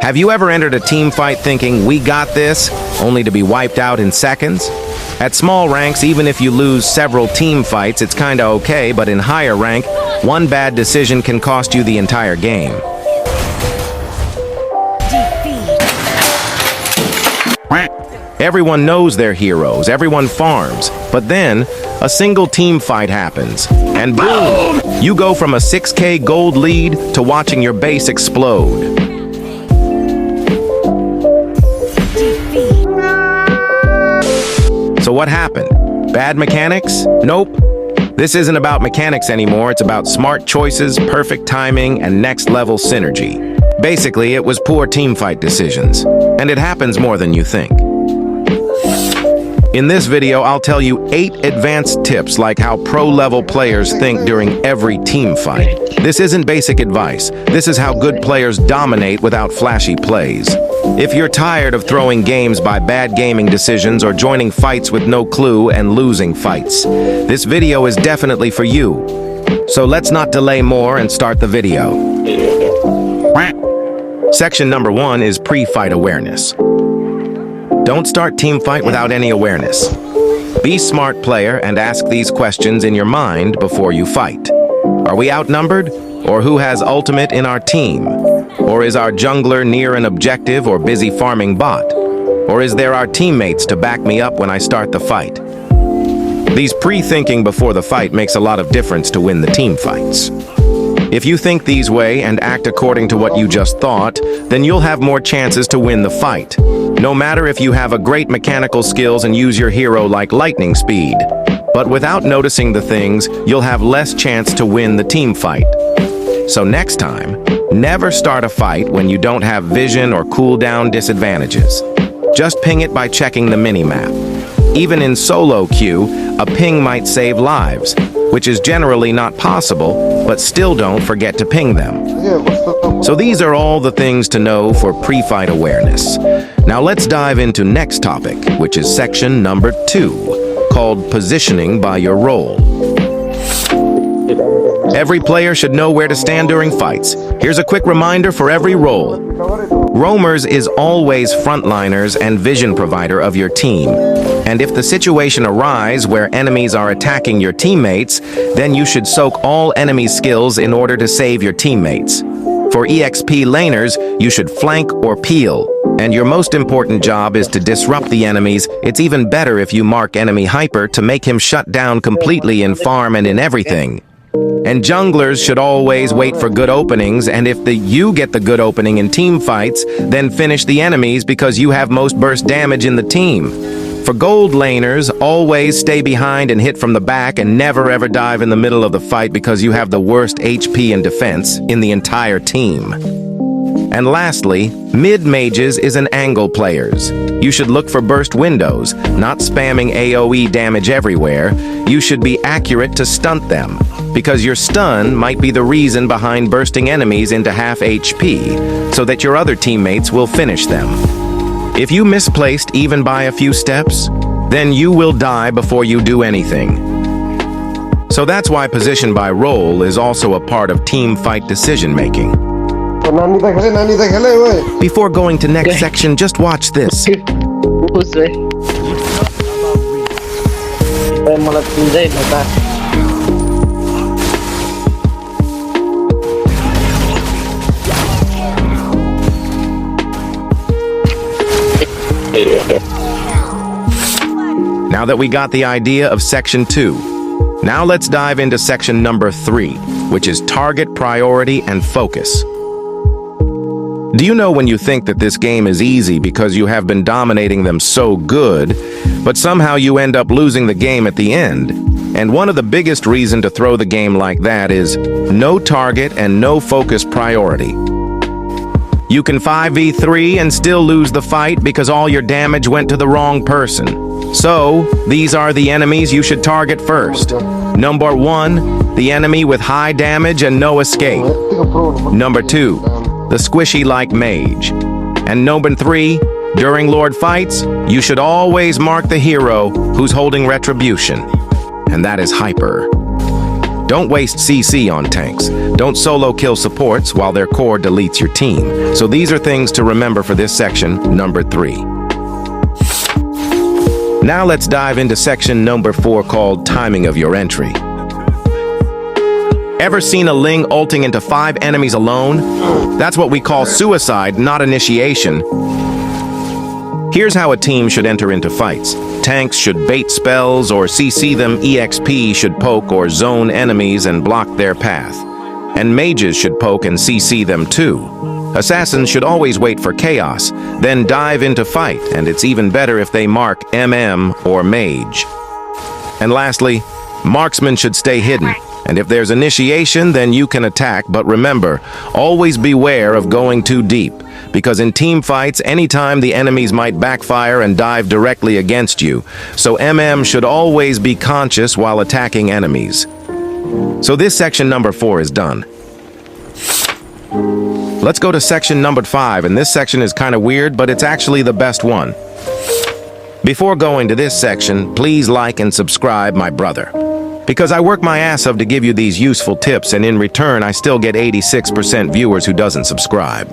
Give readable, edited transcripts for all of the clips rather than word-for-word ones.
Have you ever entered a team fight thinking, we got this, only to be wiped out in seconds? At small ranks, even if you lose several team fights, it's kinda okay, but in higher rank, one bad decision can cost you the entire game. Everyone knows their heroes, everyone farms, but then a single team fight happens, and boom! You go from a 6K gold lead to watching your base explode. So what happened? Bad mechanics? Nope. This isn't about mechanics anymore, it's about smart choices, perfect timing, and next-level synergy. Basically, it was poor teamfight decisions, and it happens more than you think. In this video, I'll tell you 8 advanced tips like how pro-level players think during every team fight. This isn't basic advice. This is how good players dominate without flashy plays. If you're tired of throwing games by bad gaming decisions or joining fights with no clue and losing fights, this video is definitely for you. So let's not delay more and start the video. Section number 1 is pre-fight awareness. Don't start team fight without any awareness. Be smart player and ask these questions in your mind before you fight. Are we outnumbered? Or who has ultimate in our team? Or is our jungler near an objective or busy farming bot? Or is there our teammates to back me up when I start the fight? These pre-thinking before the fight makes a lot of difference to win the team fights. If you think these way and act according to what you just thought, then you'll have more chances to win the fight. No matter if you have a great mechanical skills and use your hero like lightning speed. But without noticing the things, you'll have less chance to win the team fight. So next time, never start a fight when you don't have vision or cooldown disadvantages. Just ping it by checking the minimap. Even in solo queue, a ping might save lives, which is generally not possible, but still don't forget to ping them. So these are all the things to know for pre-fight awareness. Now let's dive into next topic, which is section number 2, called positioning by your role. Every player should know where to stand during fights. Here's a quick reminder for every role. Roamers is always frontliners and vision provider of your team. And if the situation arises where enemies are attacking your teammates, then you should soak all enemy skills in order to save your teammates. For EXP laners, you should flank or peel. And your most important job is to disrupt the enemies. It's even better if you mark enemy hyper to make him shut down completely in farm and in everything. And junglers should always wait for good openings, and if you get the good opening in team fights, then finish the enemies because you have most burst damage in the team. For gold laners, always stay behind and hit from the back and never ever dive in the middle of the fight because you have the worst HP and defense in the entire team. And lastly, mid-mages is an angle players. You should look for burst windows, not spamming AoE damage everywhere. You should be accurate to stunt them, because your stun might be the reason behind bursting enemies into half HP, so that your other teammates will finish them. If you misplaced even by a few steps, then you will die before you do anything. So that's why position by role is also a part of team fight decision-making. Before going to next section, just watch this. Now that we got the idea of section 2, now let's dive into section number 3, which is target priority and focus. Do you know when you think that this game is easy because you have been dominating them so good, but somehow you end up losing the game at the end? And one of the biggest reasons to throw the game like that is no target and no focus priority. You can 5v3 and still lose the fight because all your damage went to the wrong person. So, these are the enemies you should target first. Number 1, the enemy with high damage and no escape. Number 2, the squishy-like mage. And number 3, during Lord fights, you should always mark the hero who's holding retribution. And that is hyper. Don't waste CC on tanks. Don't solo kill supports while their core deletes your team. So these are things to remember for this section, number 3. Now let's dive into section number 4 called timing of your entry. Ever seen a Ling ulting into 5 enemies alone? That's what we call suicide, not initiation. Here's how a team should enter into fights. Tanks should bait spells or CC them. EXP should poke or zone enemies and block their path. And mages should poke and CC them too. Assassins should always wait for chaos, then dive into fight, and it's even better if they mark MM or mage. And lastly, marksmen should stay hidden. And if there's initiation, then you can attack, but remember, always beware of going too deep, because in team fights, anytime the enemies might backfire and dive directly against you, so MM should always be conscious while attacking enemies. So this section number 4 is done. Let's go to section number 5, and this section is kind of weird, but it's actually the best one. Before going to this section, please like and subscribe, my brother. Because I work my ass off to give you these useful tips, and in return I still get 86% viewers who doesn't subscribe.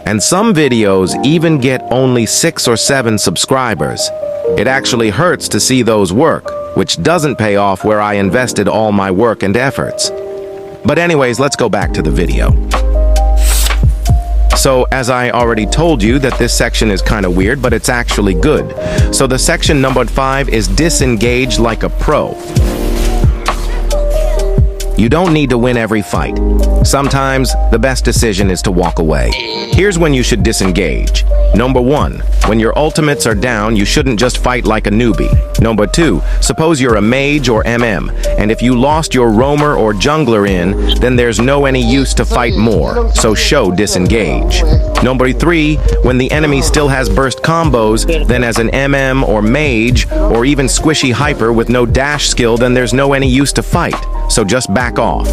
And some videos even get only 6 or 7 subscribers. It actually hurts to see those work, which doesn't pay off where I invested all my work and efforts. But anyways, let's go back to the video. So, as I already told you that this section is kind of weird, but it's actually good. So the section number 5 is Disengage Like a Pro. You don't need to win every fight. Sometimes, the best decision is to walk away. Here's when you should disengage. Number 1, when your ultimates are down, you shouldn't just fight like a newbie. Number 2, suppose you're a mage or MM, and if you lost your roamer or jungler in, then there's no any use to fight more, so show disengage. Number 3, when the enemy still has burst combos, then as an MM or mage, or even squishy hyper with no dash skill, then there's no any use to fight, so just back off.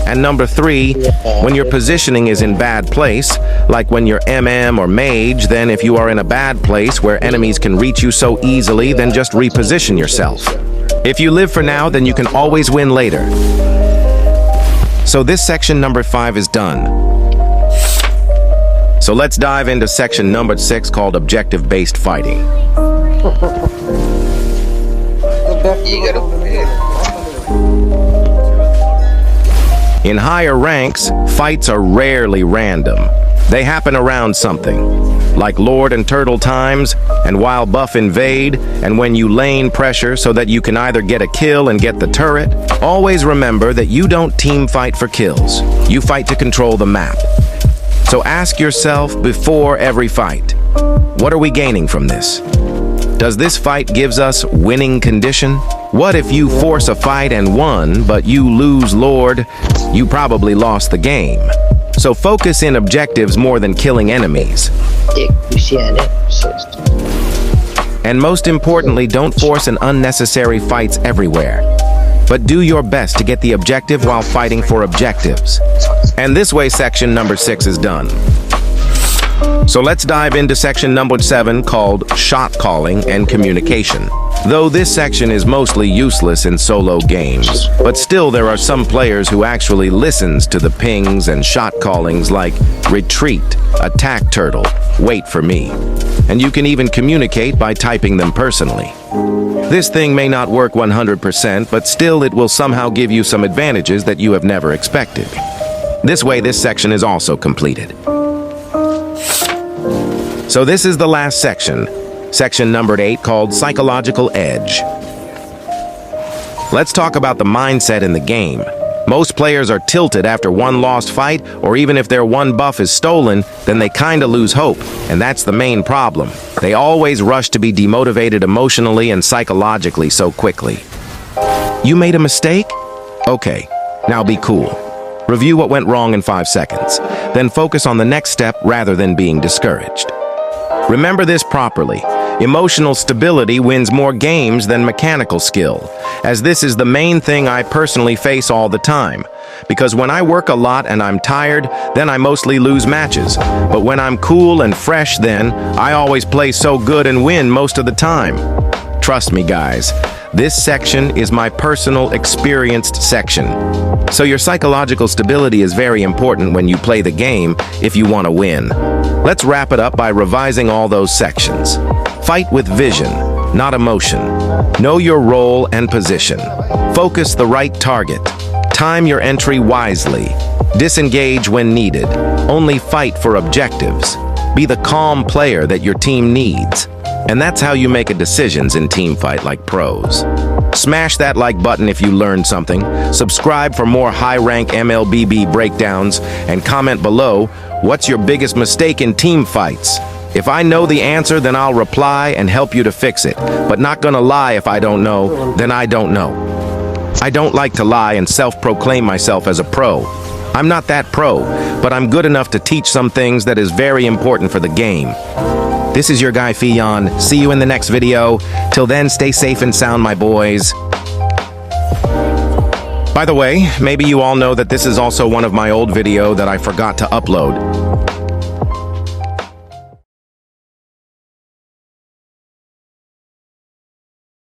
And number 3, when your positioning is in bad place, like when you're MM or mage, then if you are in a bad place where enemies can reach you so easily, then just reposition yourself. If you live for now, then you can always win later. So this section number 5 is done. So let's dive into section number 6 called objective-based fighting. In higher ranks, fights are rarely random. They happen around something, like Lord and Turtle times, and while buff invade, and when you lane pressure so that you can either get a kill and get the turret. Always remember that you don't team fight for kills. You fight to control the map. So ask yourself before every fight, what are we gaining from this? Does this fight gives us winning condition? What if you force a fight and won, but you lose Lord? You probably lost the game. So focus in objectives more than killing enemies. And most importantly, don't force an unnecessary fights everywhere. But do your best to get the objective while fighting for objectives. And this way section number 6 is done. So let's dive into section number 7 called Shotcalling and Communication. Though this section is mostly useless in solo games, but still there are some players who actually listens to the pings and shot callings like retreat, attack turtle, wait for me. And you can even communicate by typing them personally. This thing may not work 100%, but still it will somehow give you some advantages that you have never expected. This way this section is also completed. So this is the last section, section numbered 8 called Psychological Edge. Let's talk about the mindset in the game. Most players are tilted after one lost fight, or even if their one buff is stolen, then they kinda lose hope, and that's the main problem. They always rush to be demotivated emotionally and psychologically so quickly. You made a mistake? Okay, now be cool. Review what went wrong in 5 seconds, then focus on the next step rather than being discouraged. Remember this properly. Emotional stability wins more games than mechanical skill, as this is the main thing I personally face all the time. Because when I work a lot and I'm tired, then I mostly lose matches. But when I'm cool and fresh then, I always play so good and win most of the time. Trust me guys, This section is my personal experienced section. So your psychological stability is very important when you play the game if you want to win. Let's wrap it up by revising all those sections. Fight with vision, not emotion. Know your role and position. Focus the right target. Time your entry wisely. Disengage when needed. Only fight for objectives. Be the calm player that your team needs. And that's how you make decisions in Teamfight like pros. Smash that like button if you learned something, subscribe for more high-rank Mlbb breakdowns, and comment below, what's your biggest mistake in Teamfights? If I know the answer, then I'll reply and help you to fix it. But not gonna lie if I don't know, then I don't know. I don't like to lie and self-proclaim myself as a pro. I'm not that pro, but I'm good enough to teach some things that is very important for the game. This is your guy Fion. See you in the next video. Till then, stay safe and sound, my boys. By the way, maybe you all know that this is also one of my old video that I forgot to upload.